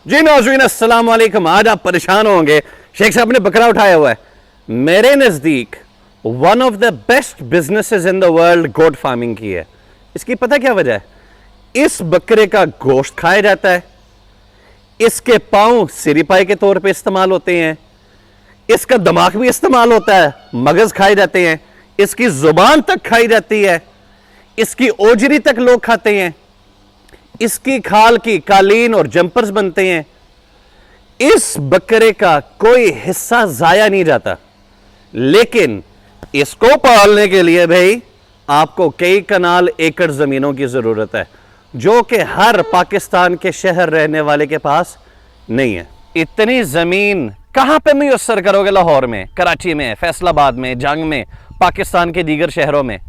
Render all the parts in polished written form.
जी नाज़रीन अस्सलाम वालेकुम। आज आप परेशान होंगे, शेख साहब ने बकरा उठाया हुआ है। मेरे नज़दीक one of the best businesses in the world goat farming की है। इसकी पता क्या वजह है? इस बकरे का गोश्त खाया जाता है, इसके पाँव सिरिपाई के तौर पे इस्तेमाल होते हैं, इसका दिमाग भी इस्तेमाल होता है, मगज खाए जाते हैं, इसकी जुबान तक खाई जाती है, इसकी ओजरी तक लोग खाते हैं, इसकी खाल की कालीन और जंपर्स बनते हैं। इस बकरे का कोई हिस्सा जाया नहीं जाता, लेकिन इसको पालने के लिए भाई आपको कई कनाल एकड़ जमीनों की जरूरत है, जो कि हर पाकिस्तान के शहर रहने वाले के पास नहीं है। इतनी जमीन कहां पे मुयस्सर करोगे? लाहौर में, कराची में, फैसलाबाद में, जंग में, पाकिस्तान के दीगर शहरों में।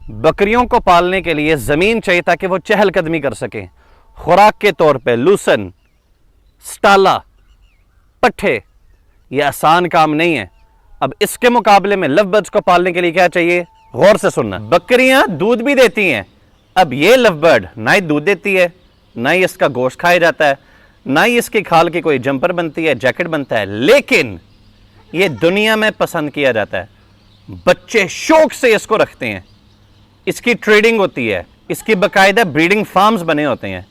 बकरियों को पालने के लिए जमीन चाहिए ताकि वो चहलकदमी कर सकें। खुराक के तौर पे लूसन, स्टाला, पट्ठे, ये आसान काम नहीं है। अब इसके मुकाबले में लव बर्ड्स को पालने के लिए क्या चाहिए? गौर से सुनना। बकरियां दूध भी देती हैं। अब ये लव बर्ड ना ही दूध देती है, ना ही इसका गोश्त खाया जाता है, ना ही इसकी खाल की कोई जंपर बनती है, जैकेट बनता है, लेकिन ये दुनिया में पसंद किया जाता है। बच्चे शौक से इसको रखते हैं, इसकी ट्रेडिंग होती है, इसकी बाकायदा ब्रीडिंग फार्म्स बने होते हैं।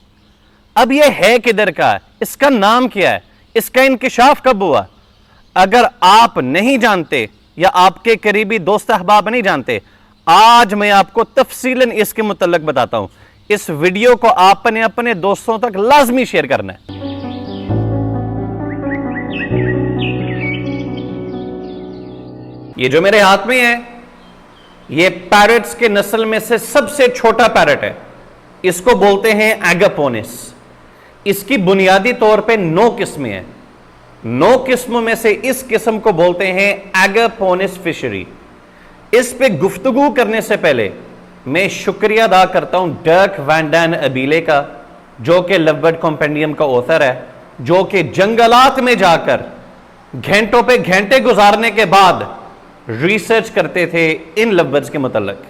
अब ये है किधर का? इसका नाम क्या है? इसका इंकिशाफ कब हुआ? अगर आप नहीं जानते या आपके करीबी दोस्त अहबाब नहीं जानते, आज मैं आपको तफसीलन इसके मुतल्लक बताता हूं। इस वीडियो को आपने अपने दोस्तों तक लाजमी शेयर करना है। ये जो मेरे हाथ में है, ये पैरट्स के नस्ल में से सबसे छोटा पैरट है। इसको बोलते हैं एगापोनिस। इसकी बुनियादी तौर पे 9 किस्में हैं। 9 किस्मों में से इस किस्म को बोलते हैं एगापोनिस फिशरी। इस पे गुफ्तगू करने से पहले मैं शुक्रिया अदा करता हूं डर्क वैन डैन अबीले का, जो कि लव बर्ड कॉम्पेंडियम का ऑथर है, जो कि जंगलात में जाकर घंटों पे घंटे गुजारने के बाद रिसर्च करते थे इन लव बर्ड्स के मुतल्लिक।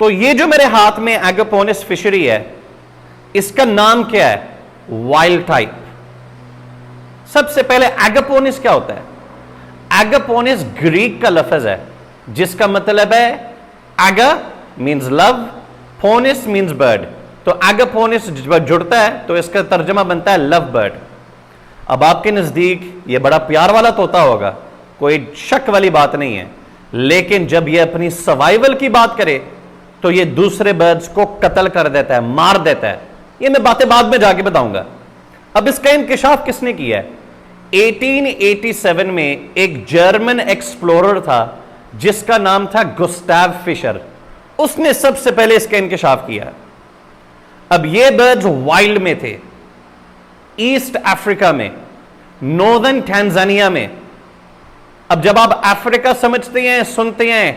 तो ये जो मेरे हाथ में एगापोनिस फिशरी है, इसका नाम क्या है? Wild type. सबसे पहले एगापोनिस क्या होता है? एगापोनिस ग्रीक का लफ्ज है जिसका मतलब है एगा मींस लव, पोनिस मींस बर्ड। तो एगापोनिस जब जुड़ता है तो इसका तर्जमा बनता है लव बर्ड। अब आपके नजदीक ये बड़ा प्यार वाला तोता होगा, कोई शक वाली बात नहीं है, लेकिन जब ये अपनी सर्वाइवल की बात करे तो ये दूसरे बर्ड्स को कत्ल कर देता है, मार देता है। ये मैं बातें बाद में जाके बताऊंगा। अब इसका इंकिशाफ किसने किया है? 1887 में एक जर्मन एक्सप्लोरर था जिसका नाम था गुस्ताव फिशर। उसने सबसे पहले इसका इंकिशाफ किया। अब ये बर्ड्स वाइल्ड में थे, ईस्ट अफ्रीका में, नॉर्दर्न टैंजानिया में। अब जब आप अफ्रीका समझते हैं, सुनते हैं,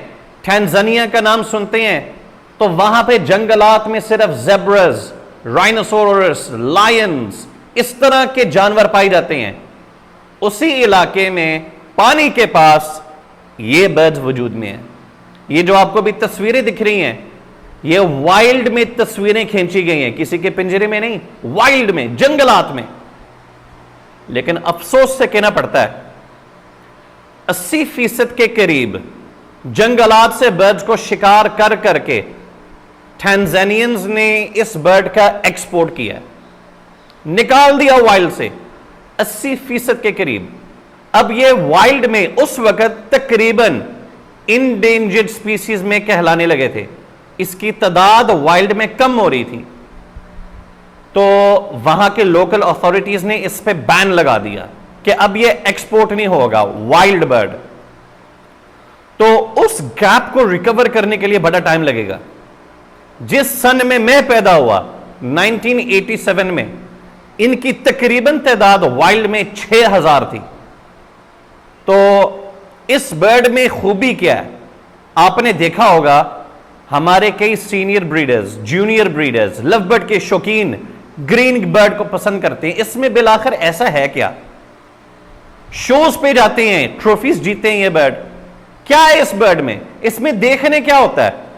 टैंजानिया का नाम सुनते हैं, तो वहां पे जंगलात में सिर्फ ज़ेब्रास, राइनोसोरस, लायंस, इस तरह के जानवर पाए जाते हैं। उसी इलाके में पानी के पास ये बर्ड्स वजूद में हैं। ये जो आपको भी तस्वीरें दिख रही हैं, ये वाइल्ड में तस्वीरें खींची गई हैं, किसी के पिंजरे में नहीं, वाइल्ड में, जंगलात में। लेकिन अफसोस से कहना पड़ता है 80% के करीब जंगलात से बर्ड्स को शिकार कर करके टैंजानियंस ने इस बर्ड का एक्सपोर्ट किया, निकाल दिया वाइल्ड से 80% के करीब। अब ये वाइल्ड में उस वक्त तकरीबन इंडेंजर्ड स्पीसीज में कहलाने लगे थे। इसकी तादाद वाइल्ड में कम हो रही थी, तो वहां के लोकल अथॉरिटीज ने इस पे बैन लगा दिया कि अब ये एक्सपोर्ट नहीं होगा वाइल्ड बर्ड। तो उस गैप को रिकवर करने के लिए बड़ा टाइम लगेगा। जिस सन में मैं पैदा हुआ 1987 में, इनकी तकरीबन तादाद वाइल्ड में 6000 थी। तो इस बर्ड में खूबी क्या है? आपने देखा होगा हमारे कई senior breeders, junior breeders, love bird के शौकीन ग्रीन बर्ड को पसंद करते हैं। इसमें बिलाखिर ऐसा है क्या? शोज पे जाते हैं, ट्रॉफीज जीते हैं ये बर्ड। क्या है इस बर्ड में? इसमें देखने क्या होता है?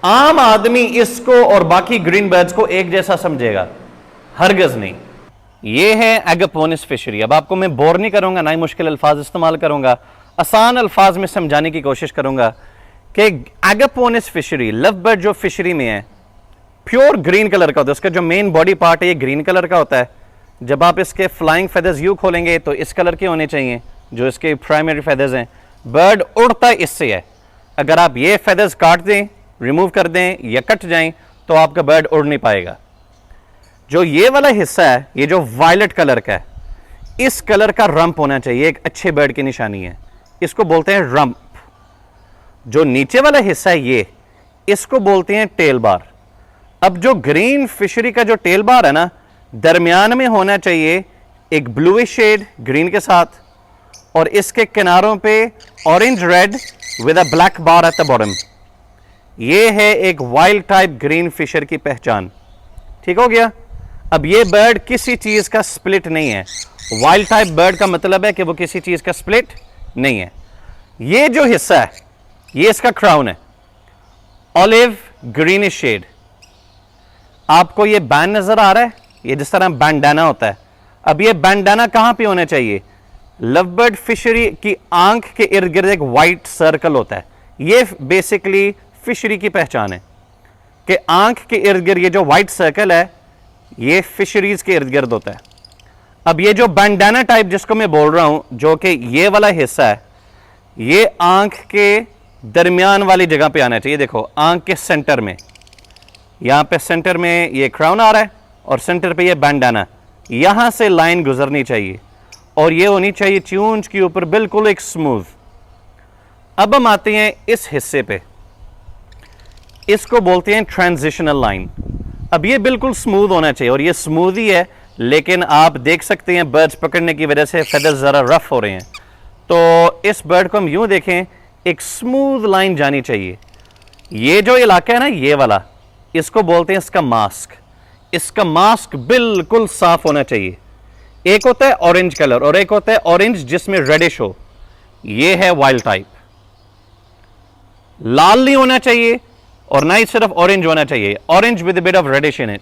आम आदमी इसको और बाकी ग्रीन बर्ड्स को एक जैसा समझेगा, हरगिज़ नहीं। ये है एगापोनिस फिशरी। अब आपको मैं बोर नहीं करूंगा, ना ही मुश्किल अल्फाज इस्तेमाल करूंगा, आसान अल्फाज में समझाने की कोशिश करूंगा कि एगापोनिस फिशरी, लव बर्ड जो फिशरी में है, प्योर ग्रीन कलर का होता है। उसका जो मेन बॉडी पार्ट है ये ग्रीन कलर का होता है। जब आप इसके फ्लाइंग फेदर्स यू खोलेंगे तो इस कलर के होने चाहिए, जो इसके प्राइमरी फेदर्स हैं। बर्ड उड़ता इससे है। अगर आप ये फेदर्स काट दें, रिमूव कर दें या कट जाएं तो आपका बर्ड उड़ नहीं पाएगा। जो ये वाला हिस्सा है, ये जो वायलेट कलर का है, इस कलर का रंप होना चाहिए, एक अच्छे बर्ड की निशानी है। इसको बोलते हैं रंप। जो नीचे वाला हिस्सा है ये, इसको बोलते हैं टेल बार। अब जो ग्रीन फिशरी का जो टेल बार है ना, दरमियान में होना चाहिए एक ब्लूइश शेड ग्रीन के साथ, और इसके किनारों पे orange read with a black bar at the bottom. ये है एक वाइल्ड टाइप ग्रीन फिशर की पहचान। ठीक हो गया। अब ये बर्ड किसी चीज का स्प्लिट नहीं है। वाइल्ड टाइप बर्ड का मतलब है कि वो किसी चीज का स्प्लिट नहीं है। ये जो हिस्सा है ये इसका क्राउन है, ऑलिव ग्रीनिश शेड। आपको ये बैंड नजर आ रहा है, ये जिस तरह बैंडाना होता है। अब ये बैंडाना कहां पे होना चाहिए? लवबर्ड फिशरी की आंख के इर्द गिर्द एक वाइट सर्कल होता है। ये बेसिकली फिशरी की पहचान है कि आंख के इर्द गिर्द ये जो वाइट सर्कल है ये फिशरीज के इर्द गिर्द होता है। अब ये जो बैंडाना टाइप जिसको मैं बोल रहा हूं, जो कि ये वाला हिस्सा है, ये आंख के दरमियान वाली जगह पे आना चाहिए। देखो आंख के सेंटर में, यहां पे सेंटर में ये क्राउन आ रहा है और सेंटर पे ये बैंडाना, यहां से लाइन गुजरनी चाहिए और ये होनी चाहिए चूंच के ऊपर बिल्कुल एक स्मूथ। अब हम आते हैं इस हिस्से पे, इसको बोलते हैं ट्रांजिशनल लाइन। अब ये बिल्कुल स्मूथ होना चाहिए और ये स्मूथ ही है, लेकिन आप देख सकते हैं बर्ड्स पकड़ने की वजह से फेदर्स ज़रा रफ हो रहे हैं। तो इस बर्ड को हम यूं देखें, एक स्मूथ लाइन जानी चाहिए। ये जो इलाका है ना ये वाला, इसको बोलते हैं इसका मास्क। इसका मास्क बिल्कुल साफ होना चाहिए। एक होता है ऑरेंज कलर और एक होता है ऑरेंज जिसमें रेडिश हो। ये है वाइल्ड टाइप। लाल नहीं होना चाहिए और ना ही सिर्फ ऑरेंज होना चाहिए, orange with bit of reddish in it.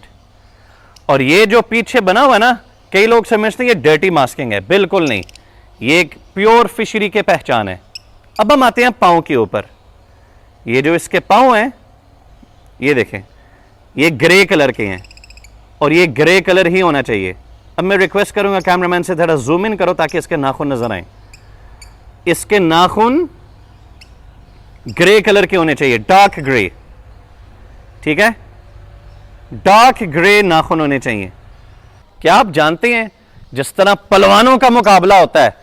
और ये जो पीछे बना हुआ ना, कई लोग समझते हैं ये डर्टी मास्किंग है, बिल्कुल नहीं, ये एक प्योर फिशरी के पहचान है। अब हम आते हैं पांव के ऊपर। ये जो इसके पांव हैं, ये देखें, ये ग्रे कलर के हैं और ये ग्रे कलर ही होना चाहिए। अब मैं रिक्वेस्ट करूंगा कैमरामैन से थोड़ा जूम इन करो ताकि इसके नाखून नजर आए। इसके नाखून ग्रे कलर के होने चाहिए, डार्क ग्रे। ठीक है, डार्क ग्रे नाखून होने चाहिए। क्या आप जानते हैं जिस तरह पहलवानों का मुकाबला होता है,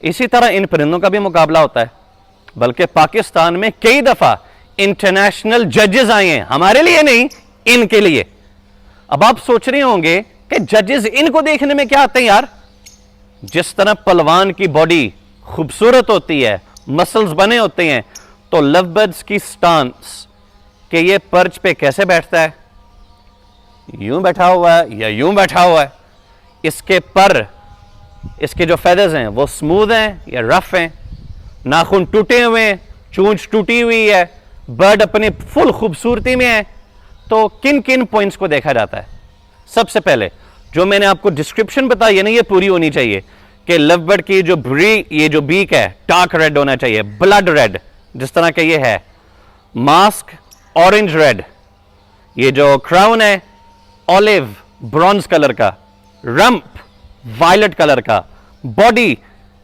इसी तरह इन परिंदों का भी मुकाबला होता है। बल्कि पाकिस्तान में कई दफा इंटरनेशनल जजेस आए हैं, हमारे लिए नहीं, इनके लिए। अब आप सोच रहे होंगे कि जजेस इनको देखने में क्या आते हैं यार। जिस तरह पहलवान की बॉडी खूबसूरत होती है, मसल्स बने होते हैं, तो लवबर्ड्स की स्टांस कि ये पर्च पे कैसे बैठता है, यूं बैठा हुआ है या यूं बैठा हुआ है। इसके पर, इसके जो फेदर्स हैं वो स्मूथ हैं या रफ हैं, नाखून टूटे हुए हैं, चूंच टूटी हुई है, बर्ड अपनी फुल खूबसूरती में है। तो किन किन पॉइंट्स को देखा जाता है? सबसे पहले जो मैंने आपको डिस्क्रिप्शन बताई है ना, ये पूरी होनी चाहिए कि लवबर्ड की जो ये जो बीक है डार्क रेड होना चाहिए, ब्लड रेड जिस तरह का ये है, मास्क ऑरेंज रेड, ये जो क्राउन है ऑलिव ब्रॉन्ज कलर का, रंप वायलेट कलर का, बॉडी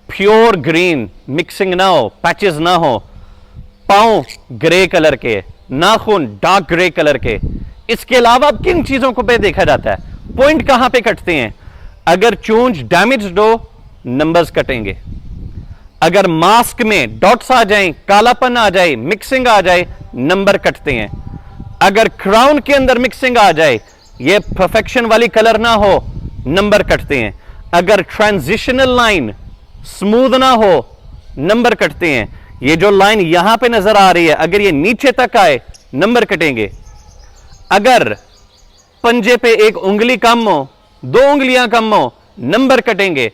प्योर ग्रीन, मिक्सिंग ना हो, पैचेस ना हो, पांव ग्रे कलर के, नाखून डार्क ग्रे कलर के। इसके अलावा किन चीजों को पे देखा जाता है? पॉइंट कहां पे कटते हैं? अगर चूंच डैमेज्ड हो, नंबर्स कटेंगे। अगर मास्क में डॉट्स आ जाएं, कालापन आ जाए, मिक्सिंग आ जाए, नंबर कटते हैं। अगर क्राउन के अंदर मिक्सिंग आ जाए, ये परफेक्शन वाली कलर ना हो, नंबर कटते हैं। अगर ट्रांजिशनल लाइन स्मूथ ना हो, नंबर कटते हैं। ये जो लाइन यहां पे नजर आ रही है, अगर ये नीचे तक आए, नंबर कटेंगे। अगर पंजे पे एक उंगली कम हो, 2 उंगलियां कम हो, नंबर कटेंगे।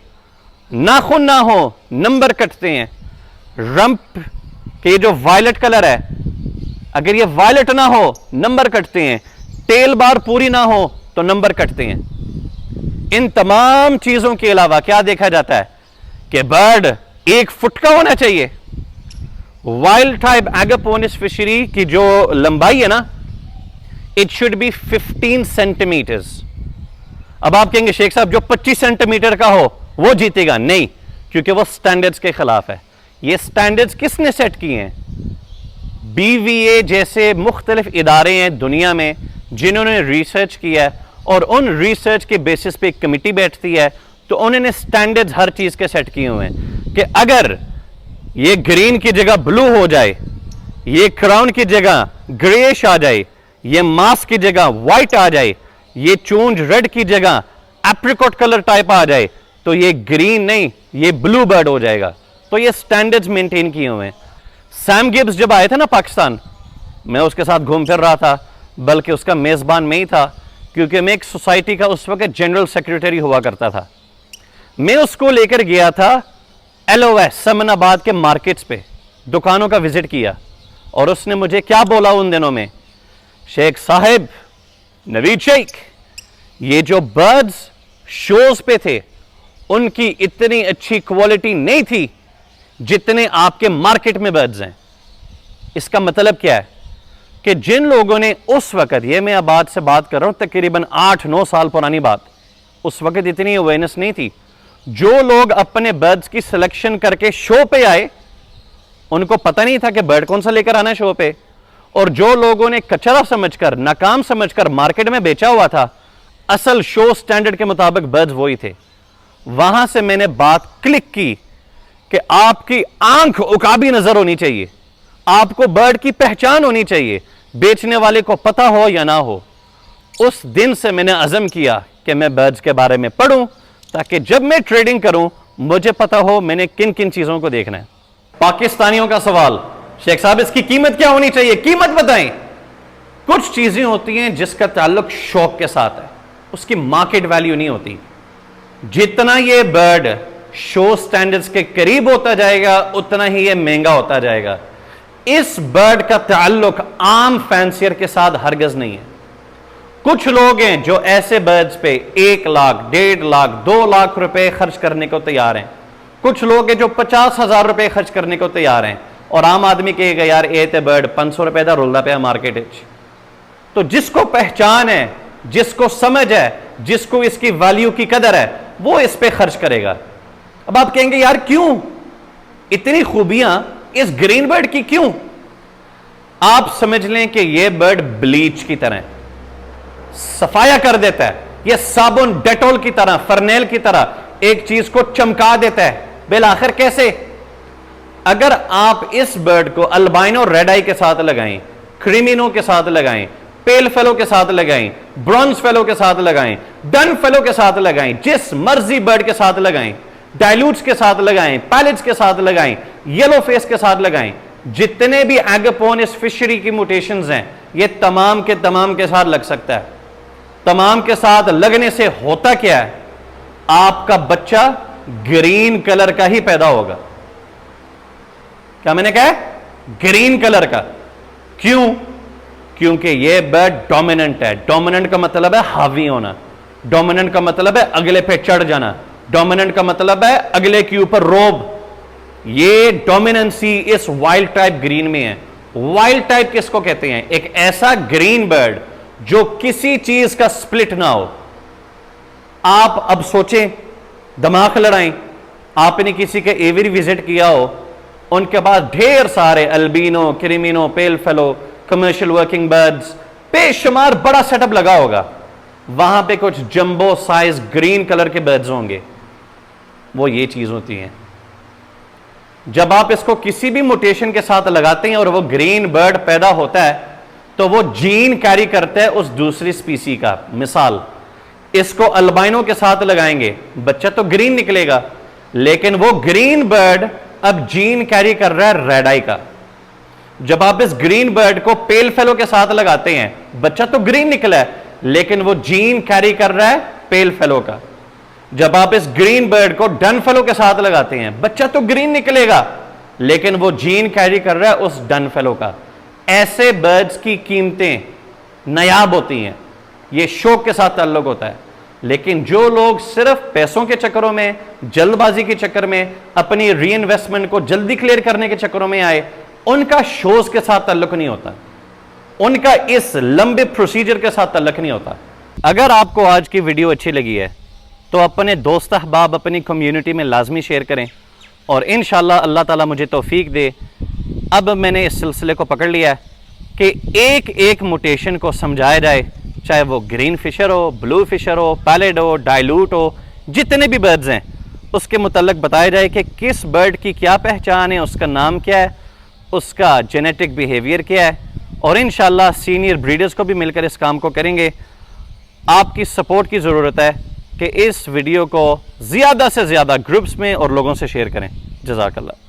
नाखून ना हो, नंबर कटते हैं। रंप के जो वायलेट कलर है, अगर ये वायलेट ना हो, नंबर कटते हैं। टेल बार पूरी ना हो तो नंबर कटते हैं। इन तमाम चीजों के अलावा क्या देखा जाता है कि बर्ड 1 फुट का होना चाहिए। वाइल्ड टाइप एगापोनिस फिशरी की जो लंबाई है ना, इट शुड बी 15 सेंटीमीटर्स। अब आप कहेंगे शेख साहब जो 25 सेंटीमीटर का हो वो जीतेगा, नहीं, क्योंकि वो स्टैंडर्ड्स के खिलाफ है। ये स्टैंडर्ड्स किसने सेट किए हैं? BVA जैसे मुख्तलिफ इदारे हैं दुनिया में जिन्होंने रिसर्च किया है, और उन रिसर्च के बेसिस पे एक कमिटी बैठती है, तो उन्होंने स्टैंडर्ड्स हर चीज के सेट किए हुए हैं कि अगर ये ग्रीन की जगह ब्लू हो जाए, ये क्राउन की जगह ग्रेइश आ जाए, ये मास्क की जगह व्हाइट आ जाए, ये चूंज रेड की जगह एप्रिकॉट कलर टाइप आ जाए, तो ये ग्रीन नहीं, ये ब्लू बर्ड हो जाएगा। तो ये स्टैंडर्ड्स मेंटेन किए हुए हैं। सैम गिब्स जब आए थे ना पाकिस्तान, मैं उसके साथ घूम फिर रहा था, बल्कि उसका मेजबान में ही था, क्योंकि मैं एक सोसाइटी का उस वक्त जनरल सेक्रेटरी हुआ करता था। मैं उसको लेकर गया था LOS समनाबाद के मार्केट्स पे, दुकानों का विजिट किया, और उसने मुझे क्या बोला उन दिनों में, शेख साहब, नवीद शेख, ये जो बर्ड्स शोज पे थे उनकी इतनी अच्छी क्वालिटी नहीं थी जितने आपके मार्केट में बर्ड्स हैं। इसका मतलब क्या है कि जिन लोगों ने उस वक्त, ये मैं अब आज से बात कर रहा हूं तकरीबन 8-9 साल पुरानी बात, उस वक्त इतनी अवेयरनेस नहीं थी। जो लोग अपने बर्ड्स की सिलेक्शन करके शो पे आए, उनको पता नहीं था कि बर्ड कौन सा लेकर आना है शो पे, और जो लोगों ने कचरा समझकर, नाकाम समझकर मार्केट में बेचा हुआ था, असल शो स्टैंडर्ड के मुताबिक बर्ड्स वही थे। वहां से मैंने बात क्लिक की कि आपकी आंख उकाबी नजर होनी चाहिए, आपको बर्ड की पहचान होनी चाहिए, बेचने वाले को पता हो या ना हो। उस दिन से मैंने अज़म किया कि मैं बर्ड्स के बारे में पढ़ूं, ताकि जब मैं ट्रेडिंग करूं मुझे पता हो मैंने किन किन चीजों को देखना है। पाकिस्तानियों का सवाल, शेख साहब इसकी कीमत क्या होनी चाहिए, कीमत बताएं। कुछ चीजें होती हैं जिसका ताल्लुक शौक के साथ है, उसकी मार्केट वैल्यू नहीं होती। जितना ये बर्ड शो स्टैंडर्ड्स के करीब होता जाएगा उतना ही ये महंगा होता जाएगा। इस बर्ड का ताल्लुक आम फैंसियर के साथ हरगज नहीं है। कुछ लोग हैं जो ऐसे बर्ड्स पे 1 लाख, 1.5 लाख, 2 लाख रुपए खर्च करने को तैयार हैं। कुछ लोग हैं जो 50,000 रुपए खर्च करने को तैयार हैं, और आम आदमी कहेगा यार ये ते बर्ड 500 रुपए का रुलदा पे मार्केट। तो जिसको पहचान है, जिसको समझ है, जिसको इसकी वैल्यू की कदर है, वो इस पे खर्च करेगा। अब आप कहेंगे यार क्यों, इतनी खूबियां इस ग्रीन बर्ड की क्यों? आप समझ लें कि यह बर्ड ब्लीच की तरह सफाया कर देता है, यह साबुन डेटॉल की तरह, फर्नेल की तरह एक चीज को चमका देता है। बिल आखिर कैसे? अगर आप इस बर्ड को अल्बाइनो रेड आई के साथ लगाएं, क्रिमिनो के साथ लगाएं, पेल फेलो के साथ लगाएं, ब्रॉन्ज फेलो के साथ लगाएं, डन फेलो के साथ लगाएं, जिस मर्जी बर्ड के साथ लगाएं, डायलूट्स के साथ लगाएं, पैलेट्स के साथ लगाएं, येलो फेस के साथ लगाएं, जितने भी एगापोनिस फिशरी की म्यूटेशंस हैं, ये तमाम के साथ लग सकता है। तमाम के साथ लगने से होता क्या है, आपका बच्चा ग्रीन कलर का ही पैदा होगा। क्या मैंने कहा? ग्रीन कलर का। क्यों? क्योंकि यह बर्ड डोमिनेंट है। डोमिनेंट का मतलब है हावी होना, डोमिनेंट का मतलब है अगले पे चढ़ जाना, डोमिनेंट का मतलब है अगले के ऊपर रोब। ये डोमिनेंसी इस वाइल्ड टाइप ग्रीन में है। वाइल्ड टाइप किसको कहते हैं? एक ऐसा ग्रीन बर्ड जो किसी चीज का स्प्लिट ना हो। आप अब सोचें, दिमाग लड़ाएं, आपने किसी के एवरी विजिट किया हो, उनके पास ढेर सारे albino, creamino, pale fallow, commercial working birds, बेशुमार बड़ा सेटअप लगा होगा। वहां पे कुछ जंबो साइज ग्रीन कलर के बर्ड्स होंगे। वो ये चीज होती है। जब आप इसको किसी भी म्यूटेशन के साथ लगाते हैं और वो ग्रीन बर्ड पैदा होता है, तो वो जीन कैरी करता है उस दूसरी स्पीसी का। मिसाल, इसको अल्बाइनो के साथ लगाएंगे, बच्चा तो ग्रीन निकलेगा, लेकिन वो ग्रीन बर्ड अब जीन कैरी कर रहा है रेड आई का। जब आप इस ग्रीन बर्ड को पेल फेलो के साथ लगाते हैं, बच्चा तो ग्रीन निकला है, लेकिन वो जीन कैरी कर रहा है पेल फेलो का। जब आप इस ग्रीन बर्ड को डन फेलो के साथ लगाते हैं, बच्चा तो ग्रीन निकलेगा, लेकिन वो जीन कैरी कर रहा है उस डन फेलो का। ऐसे बर्ड्स की कीमतें नायाब होती हैं। ये शौक के साथ ताल्लुक होता है। लेकिन जो लोग सिर्फ पैसों के चक्करों में, जल्दबाजी के चक्कर में, अपनी री इन्वेस्टमेंट को जल्दी क्लियर करने के चक्करों में आए, उनका शोज के साथ ताल्लुक नहीं होता, उनका इस लंबे प्रोसीजर के साथ ताल्लुक नहीं होता। अगर आपको आज की वीडियो अच्छी लगी है तो अपने दोस्त अहबाब, अपनी कम्युनिटी में लाजमी शेयर करें, और इंशाअल्लाह अल्लाह ताला मुझे तौफीक दे। अब मैंने इस सिलसिले को पकड़ लिया है कि एक एक म्यूटेशन को समझाया जाए, चाहे वो ग्रीन फिशर हो, ब्लू फिशर हो, पैलेड हो, डायलूट हो, जितने भी बर्ड्स हैं उसके मुतल्लक बताया जाए कि किस बर्ड की क्या पहचान है, उसका नाम क्या है, उसका जेनेटिक बिहेवियर क्या है, और इंशाअल्लाह सीनियर ब्रीडर्स को भी मिलकर इस काम को करेंगे। आपकी सपोर्ट की ज़रूरत है कि इस वीडियो को ज़्यादा से ज़्यादा ग्रुप्स में और लोगों से शेयर करें। जज़ाकल्लाह।